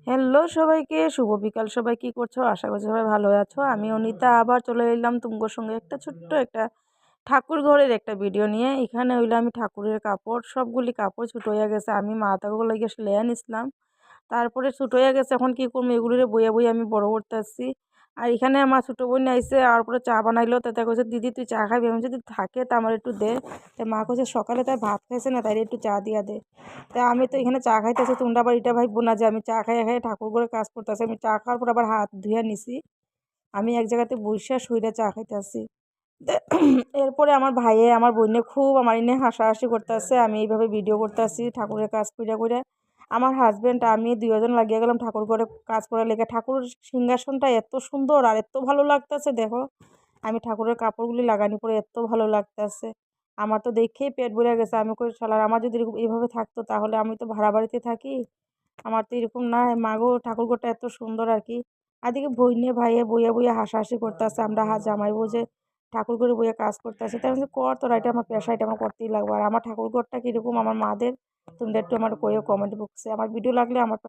Hello সবাইকে, শুভ বিকাল। সবাই কি করছো? আশা করছি সবাই ভালো আছো। আমি অনিতা আবার চলে এলাম তুমগোর সঙ্গে একটা ছোট্ট একটা ঠাকুর ঘরের একটা ভিডিও নিয়ে। এখানে হইলো আমি ঠাকুরের কাপড়, সবগুলি কাপড় ছোট হয়ে গেছে। আমি মাথাগুলো লাগিয়ে লেয়া নিছিলাম। তারপরে ছোট হয়ে গেছে, এখন কি করবো এগুলিরে বইয়া বইয়া আমি বড় করতেছি। আর এখানে আমার ছোটো বোন আইসে আর পরে চা বানাইলো, তাতে কইছে দিদি তুই চা খাবি? আমি যদি থাকে তা আমার একটু দে। তা মা কইছে সকালে তাই ভাত খাইছে না, তাই একটু চা দিয়া দে। তা আমি তো এখানে চা খাইতেছি, তোমরা আবার এটা ভাববো না যে আমি চা খাই খাই ঠাকুর ঘরে কাজ করতেছি। আমি চা খাওয়ার পর আবার হাত ধুয়ে নিছি। আমি এক জায়গাতে বইসা শুইরা চা খাইতেছি। এরপরে আমার ভাইয়ে আমার বোনে খুব আমার এনে হাসাহাসি করতেছে, আমি এইভাবে ভিডিও করতেছি ঠাকুরের কাজ কইরা কইরা। আমার হাজব্যান্ড আমি দুইজন লাগিয়ে গেলাম ঠাকুর ঘরে কাজ করার লেগে। ঠাকুরের সিংহাসনটা এত সুন্দর আর এত ভালো লাগতেছে, দেখো আমি ঠাকুরের কাপড়গুলি লাগানি পরে এত ভালো লাগতেছে। আমার তো দেখেই পেট ভরে গেছে। আমি কই শালার আমার যদি এরকম এইভাবে থাকতো তাহলে আমি তো ভাড়া বাড়িতে থাকি, আমার তো এরকম না। মাগো ঠাকুরঘরটা এত সুন্দর আর কি। আর দিকে বইনে ভাইয়ে বইয়া বইয়া হাসাহাসি করতেছে, আমরা জামাই বউ যে ঠাকুর ঘরে বইয়া কাজ করতেছে। তাই আমি বলছি, কর তোরা, এটা আমার পেশা, এটা আমার করতেই লাগবে। আর আমার ঠাকুর ঘরটা কীরকম আমার মাদের তোমরা একটু আমার কইও কমেন্ট বক্সে। আমার ভিডিও লাগলে আমার